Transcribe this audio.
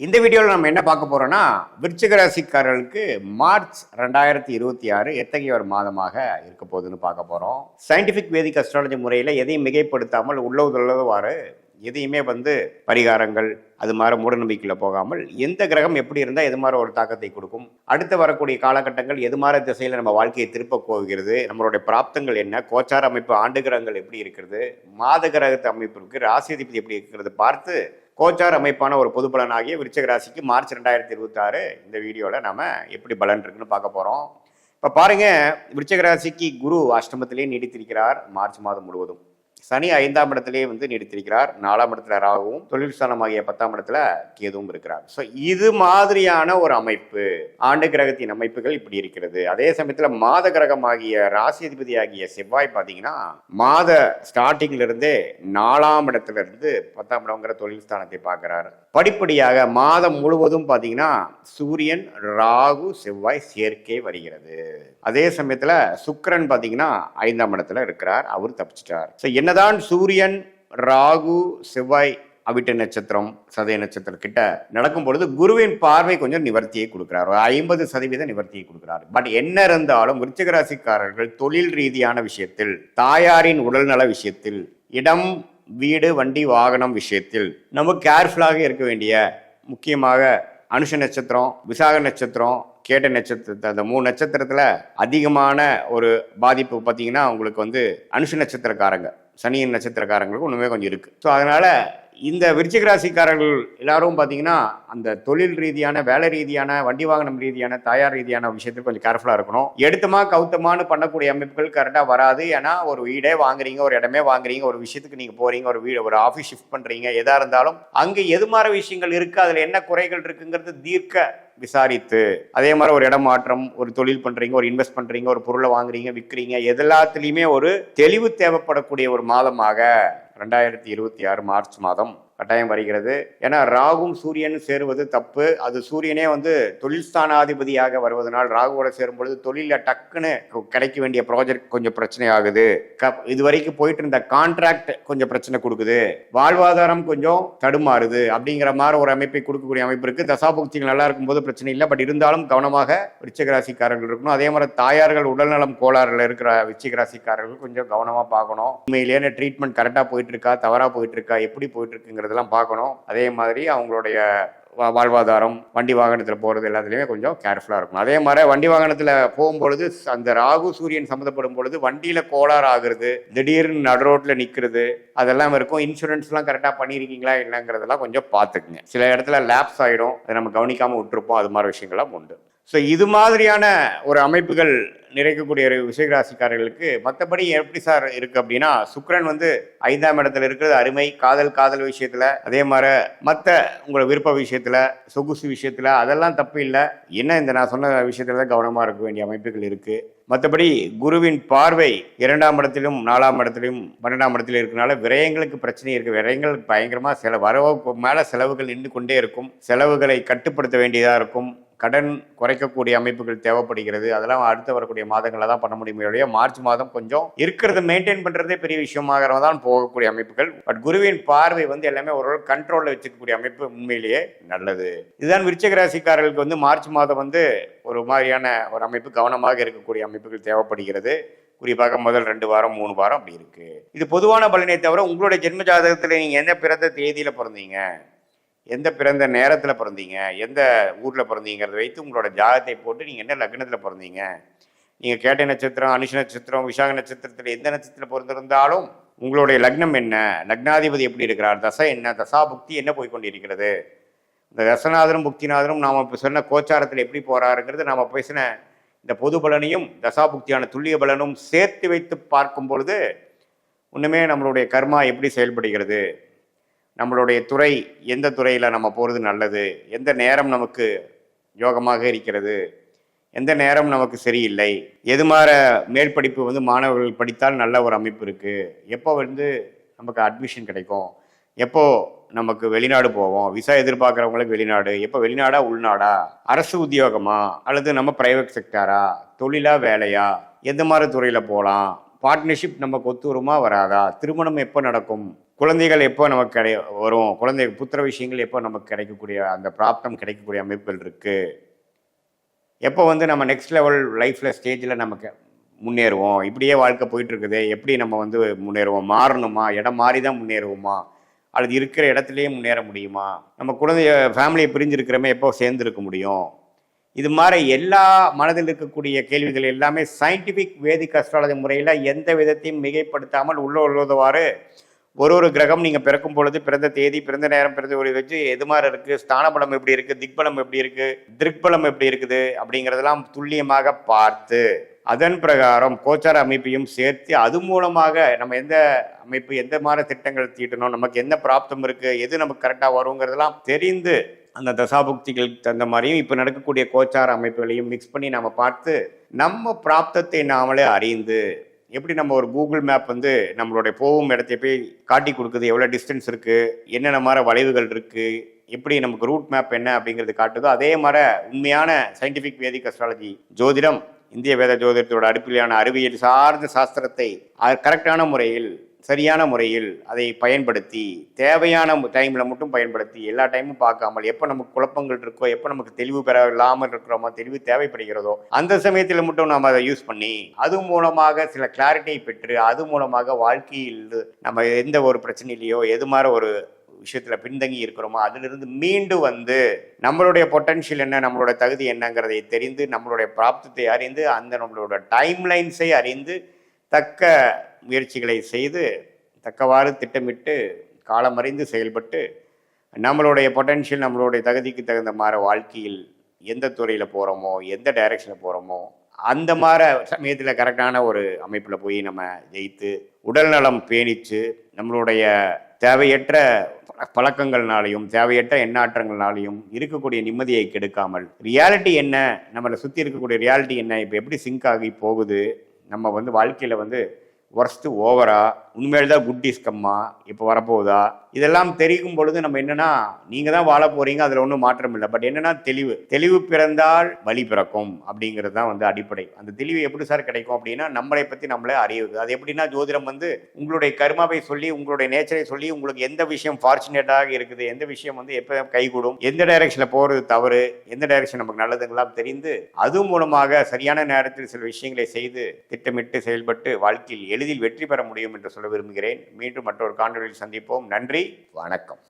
இந்த வீடியோவில் நம்ம என்ன பார்க்க போறோம்னா விருச்சிக ராசிக்காரர்களுக்கு மார்ச் 2026 எத்தகைய ஒரு மாதமாக இருக்க போகுதுன்னு பார்க்க போறோம். சயின்டிஃபிக் வேதிக் அஸ்ட்ராலஜி முறையில் எதையும் மிகைப்படுத்தாமல் உள்ளதுள்ளவாறு எதையுமே பரிகாரங்கள் அது மாதிரி மூடநம்பிக்கையில் போகாமல் எந்த கிரகம் எப்படி இருந்தால் எது மாதிரி ஒரு தாக்கத்தை கொடுக்கும், அடுத்து வரக்கூடிய காலகட்டங்கள் எது மாதிரி திசையில் நம்ம வாழ்க்கையை திருப்ப போகிறது, நம்மளுடைய பிராப்தங்கள் என்ன, கோச்சார அமைப்பு ஆண்டு கிரகங்கள் எப்படி இருக்கிறது, மாத கிரகத்து அமைப்பு இருக்கு, ராசி அதிபதி எப்படி இருக்கிறது பார்த்து கோச்சார் அமைப்பான ஒரு பொது பலனாகிய விருச்சிக ராசிக்கு மார்ச் 2026 இந்த வீடியோவில் நம்ம எப்படி பலன் இருக்குன்னு பார்க்க போகிறோம். இப்போ பாருங்க, விருச்சிக ராசிக்கு குரு அஷ்டமத்திலே நீடித்திருக்கிறார் மார்ச் மாதம் முழுவதும். சனி 5ஆம் இடத்திலேயே நீடித்திருக்கிறார். 4ஆம் இடத்துல ராகுவும் தொழில் ஸ்தானமாகிய 10ஆம் இடத்துல கேதுவும் இருக்கிறார். ஸோ இது மாதிரியான ஒரு அமைப்பு ஆண்டு கிரகத்தின் அமைப்புகள் இப்படி இருக்கிறது. அதே சமயத்தில் மாத கிரகமாகிய ராசி அதிபதி ஆகிய செவ்வாய் பார்த்தீங்கன்னா மாத ஸ்டார்டிங்ல இருந்தே 4ஆம் இடத்துல இருந்து 10ஆம் இடங்கிற தொழில் ஸ்தானத்தை பார்க்கிறார். படிப்படியாக மாதம் முழுவதும் பார்த்தீங்கன்னா சூரியன் ராகு செவ்வாய் சேர்க்கை வருகிறது. அதே சமயத்துல சுக்கிரன் பார்த்தீங்கன்னா 5ஆம் இடத்துல இருக்கிறார், அவர் தப்பிச்சிட்டார். ஸோ என்னதான் சூரியன் ராகு செவ்வாய் அவிட்ட நட்சத்திரம் சதய நட்சத்திரம் கிட்ட நடக்கும் பொழுது குருவின் பார்வை கொஞ்சம் நிவர்த்தியை கொடுக்கிறார், 50% நிவர்த்தியை கொடுக்கிறார். பட் என்ன இருந்தாலும் விருச்சிக ராசிக்காரர்கள் தொழில் ரீதியான விஷயத்தில், தாயாரின் உடல்நல விஷயத்தில், இடம் வீடு வண்டி வாகனம் விஷயத்தில் நம்ம கேர்ஃபுல்லாக இருக்க வேண்டிய, முக்கியமாக அனுஷ நட்சத்திரம், விசாக நட்சத்திரம், கேட்ட நட்சத்திரத்தை, அந்த 3 நட்சத்திரத்தில் அதிகமான ஒரு பாதிப்பு பார்த்தீங்கன்னா உங்களுக்கு அனுஷ நட்சத்திரக்காரங்க, சனியின் நட்சத்திரக்காரங்களுக்கு ஒன்றுமே கொஞ்சம் இருக்குது. ஸோ அதனால் இந்த விருச்சிக ராசிக்காரர்கள் எல்லாரும் பார்த்தீங்கன்னா அந்த தொழில் ரீதியான, வேலை ரீதியான, வண்டி வாகனம் ரீதியான, தயார் ரீதியான விஷயத்தில் கொஞ்சம் கேர்ஃபுல்லாக இருக்கணும். எடுத்தமா கவுத்தமானு பண்ணக்கூடிய அமைப்புகள் கரெக்டாக வராது. ஏன்னா ஒரு வீடே வாங்குறீங்க, ஒரு இடமே வாங்குறீங்க, ஒரு விஷயத்துக்கு நீங்கள் போகிறீங்க, ஒரு வீடு, ஒரு ஆஃபீஸ் ஷிஃப்ட் பண்ணுறீங்க, எதாக இருந்தாலும் அங்கே எது மாதிரி விஷயங்கள் இருக்குது, அதில் என்ன குறைகள் இருக்குங்கிறது தீர்க்க விசாரித்து, அதே மாதிரி ஒரு இடம் மாற்றம், ஒரு தொழில் பண்றீங்க, ஒரு இன்வெஸ்ட் பண்றீங்க, ஒரு பொருளை வாங்குறீங்க, விற்கிறீங்க, எல்லாத்துலேயுமே ஒரு தெளிவு தேவைப்படக்கூடிய ஒரு மாதமாக 2026 மார்ச் மாதம் கட்டாயம் வருகிறது. ஏன்னா ராகும் சூரியன் சேருவது தப்பு. அது சூரியனே தொழில் ஸ்தானாதிபதியாக வருவதனால் ராகுவோட சேரும் பொழுது தொழிலில் டக்குன்னு கிடைக்க வேண்டிய ப்ராஜெக்ட் கொஞ்சம் பிரச்சனை ஆகுது. இது வரைக்கும் போயிட்டு இருந்த கான்ட்ராக்ட் கொஞ்சம் பிரச்சனை கொடுக்குது, வாழ்வாதாரம் கொஞ்சம் தடுமாறுது அப்படிங்கிற மாதிரி ஒரு அமைப்பை கொடுக்கக்கூடிய அமைப்பு இருக்கு. தசாபுக்திகள் நல்லா இருக்கும்போது பிரச்சனை இல்லை. பட் இருந்தாலும் கவனமாக விருச்சிக ராசிக்காரர்கள் இருக்கணும். அதே மாதிரி தாயார்கள் உடல்நலம் கோளாறுல இருக்கிற விருச்சிக ராசிக்காரர்கள் கொஞ்சம் கவனமா பார்க்கணும். உண்மையிலேயே ட்ரீட்மெண்ட் கரெக்டாக போயிட்டு இருக்கா, தவறா போயிட்டு இருக்கா, எப்படி போயிட்டு இருக்குங்கிறதெல்லாம் பார்க்கணும். அதே மாதிரி அவங்களுடைய வாழ்வாதாரம், வண்டி வாகனத்தில் போகிறது எல்லாத்துலேயுமே கொஞ்சம் கேர்ஃபுல்லாக இருக்கும். அதே மாதிரி வண்டி வாகனத்தில் போகும்பொழுது அந்த ராகு சூரியன் சம்மந்தப்படும் பொழுது வண்டியில் கோளாறு ஆகுறது, திடீர்னு நடு ரோட்டில் நிற்கிறது, அதெல்லாம் இருக்கும். இன்சூரன்ஸ்லாம் கரெக்டாக பண்ணியிருக்கீங்களா இல்லைங்கிறதெல்லாம் கொஞ்சம் பார்த்துக்குங்க. சில இடத்துல லேப்ஸ் ஆகிடும், அதை நம்ம கவனிக்காமல் விட்டுருப்போம். அது மாதிரி விஷயங்கள்லாம் உண்டு. ஸோ இது மாதிரியான ஒரு அமைப்புகள் நிறைக்கக்கூடிய விருச்சிக ராசிக்காரர்களுக்கு மற்றபடி எப்படி சார் இருக்கு அப்படின்னா, சுக்கிரன் 5ஆம் இடத்துல இருக்கிறது அருமை. காதல் விஷயத்துல, அதே மாதிரி மற்ற உங்களோட விருப்ப விஷயத்துல, சொகுசு விஷயத்துல அதெல்லாம் தப்பு இல்லை. என்ன இந்த நான் சொன்ன விஷயத்துல கவனமா இருக்க வேண்டிய அமைப்புகள் இருக்கு. மற்றபடி குருவின் பார்வை 2ஆம் இடத்திலும் 4ஆம் இடத்திலும் 12ஆம் இடத்திலும் இருக்கனால விரயங்களுக்கு பிரச்சனை இருக்கு. விரயங்களுக்கு பயங்கரமா வரவுக்கு மேல செலவுகள் நின்று கொண்டே இருக்கும். செலவுகளை கட்டுப்படுத்த வேண்டியதா இருக்கும். கடன் குறைக்கக்கூடிய அமைப்புகள் தேவைப்படுகிறது. அதெல்லாம் அடுத்து வரக்கூடிய மாதங்களில் தான் பண்ண முடியும். மார்ச் மாதம் கொஞ்சம் இருக்கிறத மெயின்டைன் பண்றதே பெரிய விஷயமாக தான் போகக்கூடிய அமைப்புகள். பட் குருவின் பார்வை எல்லாமே ஒரு கண்ட்ரோல்ல வச்சுக்கக்கூடிய அமைப்பு உண்மையிலேயே நல்லது. இதுதான் விருச்சிக ராசிக்காரர்களுக்கு மார்ச் மாதம் ஒரு மாதிரியான ஒரு அமைப்பு, கவனமாக இருக்கக்கூடிய அமைப்புகள் தேவைப்படுகிறது. குறிப்பாக முதல் 2 வாரம் 3 வாரம் அப்படி இருக்கு. இது பொதுவான பலனை தவிர உங்களுடைய ஜென்ம ஜாதகத்தில் நீங்க எந்த பிறந்த தேதியில பிறந்தீங்க, எந்த பிறந்த நேரத்தில் பிறந்தீங்க, எந்த ஊரில் பிறந்தீங்கிறத வைத்து உங்களோட ஜாதகத்தை போட்டு நீங்கள் என்ன லக்னத்தில் பிறந்தீங்க, நீங்கள் கேட்ட நட்சத்திரம், அனுஷ நட்சத்திரம், விசாக நட்சத்திரத்தில் எந்த நட்சத்திரத்தில் பிறந்திருந்தாலும் உங்களுடைய லக்னம் என்ன, லக்னாதிபதி எப்படி இருக்கிறார், தசை என்ன, தசாபுக்தி என்ன போய்கொண்டிருக்கிறது, இந்த தசநாதனும் புக்திநாதனும் நாம் இப்போ சொன்ன கோச்சாரத்தில் எப்படி போகிறாருங்கிறது நாம் பேசின இந்த பொது பலனையும் தசாபுக்தியான துல்லிய பலனும் சேர்த்து வைத்து பார்க்கும் பொழுது ஒன்றுமே நம்மளுடைய கர்மா எப்படி செயல்படுகிறது, நம்மளுடைய துறை எந்த துறையில் நம்ம போகிறது நல்லது, எந்த நேரம் நமக்கு யோகமாக இருக்கிறது, எந்த நேரம் நமக்கு சரியில்லை, எது மாதிரி மேற்படிப்பு மாணவர்கள் படித்தால் நல்ல ஒரு அமைப்பு இருக்குது, எப்போ நமக்கு அட்மிஷன் கிடைக்கும், எப்போ நமக்கு வெளிநாடு போவோம், விசா எதிர்பார்க்குறவங்களுக்கு வெளிநாடு, எப்போ வெளிநாடா உள்நாடா, அரசு உத்தியோகமா அல்லது நம்ம பிரைவேட் செக்டாரா, தொழிலா வேலையா, எந்த மாதிரி துறையில் போகலாம், பார்ட்னர்ஷிப் நமக்கு ஒத்து வருமா வராதா, திருமணம் எப்போ நடக்கும், குழந்தைகள் எப்போ நமக்கு வரும், குழந்தை புத்திர விஷயங்கள் எப்போ நமக்கு கிடைக்கக்கூடிய அந்த பிராப்தம் கிடைக்கக்கூடிய அமைப்புகள் இருக்குது, எப்போ வந்து நம்ம நெக்ஸ்ட் லெவல் லைஃப்பில் ஸ்டேஜில் நமக்கு முன்னேறுவோம், இப்படியே வாழ்க்கை போயிட்டுருக்குது, எப்படி நம்ம வந்து முன்னேறுவோம், மாறணுமா, இடம் மாறி தான் முன்னேறுவோமா, அல்லது இருக்கிற இடத்துலையே முன்னேற முடியுமா, நம்ம குழந்தைய ஃபேமிலியை பிரிஞ்சிருக்கிறமே எப்போ சேர்ந்துருக்க முடியும், இது மாதிரி எல்லா மனதில் இருக்கக்கூடிய கேள்விகள் எல்லாமே சயின்டிஃபிக் வேதிக் அஸ்ட்ராலஜி முறையில் எந்த விதத்தையும் மிகைப்படுத்தாமல் உள்ளவாறு ஒரு கிரகம் நீங்கள் பிறக்கும் பொழுது பிறந்த தேதி, பிறந்த நேரம், பிறந்த ஒரு வச்சு எது மாதிரி இருக்குது, ஸ்தானபலம் எப்படி இருக்குது, திக்பலம் எப்படி இருக்குது, திருக்பலம் எப்படி இருக்குது அப்படிங்கிறதெல்லாம் துல்லியமாக பார்த்து அதன் பிரகாரம் கோச்சார அமைப்பையும் சேர்த்து அது மூலமாக நம்ம எந்த அமைப்பு எந்த மாதிரி திட்டங்கள் தீட்டணும், நமக்கு என்ன பிராப்தம் இருக்குது, எது நமக்கு கரெக்டாக வருங்கிறதெல்லாம் தெரிந்து அந்த தசாபுக்திகளுக்கு தகுந்த மாதிரியும் இப்போ நடக்கக்கூடிய கோச்சார அமைப்புகளையும் மிக்ஸ் பண்ணி நம்ம பார்த்து நம்ம பிராப்தத்தை நாமளே அறிந்து, எப்படி நம்ம ஒரு கூகுள் மேப் வந்து நம்மளுடைய போகும் இடத்தை போய் காட்டி கொடுக்குது, எவ்வளோ டிஸ்டன்ஸ் இருக்குது, என்னென்ன மாதிரி வளைவுகள் இருக்குது, எப்படி நமக்கு ரூட் மேப் என்ன அப்படிங்கிறது காட்டுதோ, அதே மாதிரி உண்மையான சயின்டிஃபிக் வேதிக் அஸ்ட்ராலஜி ஜோதிடம், இந்திய வேத ஜோதிடத்தோட அடிப்படையான அறிவியல் சார்ந்த சாஸ்திரத்தை கரெக்டான முறையில் சரியான முறையில் அதை பயன்படுத்தி தேவையான டைமில் மட்டும் பயன்படுத்தி எல்லா டைமும் பார்க்காமல் எப்போ நமக்கு குழப்பங்கள் இருக்கோ, எப்போ நமக்கு தெளிவு பெற இல்லாமல் இருக்கிறோமோ, தெளிவு தேவைப்படுகிறதோ அந்த சமயத்தில் மட்டும் நாம் அதை யூஸ் பண்ணி அது மூலமாக சில கிளாரிட்டியை பெற்று அது மூலமாக வாழ்க்கையில் நம்ம எந்த ஒரு பிரச்சனையிலையோ எது மாதிரி ஒரு விஷயத்தில் பின்தங்கி இருக்கிறோமோ அதிலிருந்து மீண்டு வந்து நம்மளுடைய பொட்டன்ஷியல் என்ன, நம்மளோட தகுதி என்னங்கிறதை தெரிந்து நம்மளுடைய பிராப்தத்தை அறிந்து அந்த நம்மளோட டைம்லைன்ஸை அறிந்து தக்க முயற்சிகளை செய்து தக்கவாறு திட்டமிட்டு காலமறிந்து செயல்பட்டு நம்மளுடைய பொட்டன்ஷியல் நம்மளுடைய தகுதிக்கு தகுந்த மாதிரி வாழ்க்கையில் எந்த துறையில் போகிறோமோ எந்த டைரக்ஷனில் போகிறோமோ அந்த மாதிரி சமயத்தில் கரெக்டான ஒரு அமைப்பில் போய் நம்ம ஜெயித்து உடல் நலம் பேணிச்சு நம்மளுடைய தேவையற்ற பழக்கங்கள்னாலையும் தேவையற்ற எண்ணாற்றங்கள்னாலையும் இருக்கக்கூடிய நிம்மதியை கெடுக்காமல் ரியாலிட்டி என்ன, நம்மளை சுற்றி இருக்கக்கூடிய ரியாலிட்டி என்ன, இப்போ எப்படி சிங்க் ஆகி போகுது, நம்ம வந்து வாழ்க்கையில் வந்து ஒர்ஸ்ட்டு ஓவரா, உண்மையில தான் குட் இஸ் கம்மா, இப்போ வரப்போகுதா, இதெல்லாம் தெரியும் பொழுது நம்ம என்னென்னா நீங்கள் தான் வாழ போகிறீங்க, அதில் ஒன்றும் மாற்றம் இல்லை. பட் என்னென்னா தெளிவு பிறந்தால் வழி பிறக்கும் அப்படிங்கிறது தான் வந்து அடிப்படை. அந்த தெளிவு எப்படி சார் கிடைக்கும் அப்படின்னா நம்மளை பற்றி நம்மளே அறியுது. அது எப்படின்னா ஜோதிடம் வந்து உங்களுடைய கர்மாவை சொல்லி உங்களுடைய நேச்சரை சொல்லி உங்களுக்கு எந்த விஷயம் ஃபார்ச்சுனேட்டாக இருக்குது, எந்த விஷயம் வந்து எப்போ கைகூடும், எந்த டைரக்ஷனில் போகிறது தவறு, எந்த டைரக்ஷன் நமக்கு நல்லதுங்கெல்லாம் தெரிந்து அது மூலமாக சரியான நேரத்தில் சில விஷயங்களை செய்து திட்டமிட்டு செயல்பட்டு வாழ்க்கையில் எளிதில் வெற்றி பெற முடியும் என்று சொல்ல விரும்புகிறேன். மீண்டும் மற்றொரு காணொலியில் சந்திப்போம். நன்றி, வணக்கம்.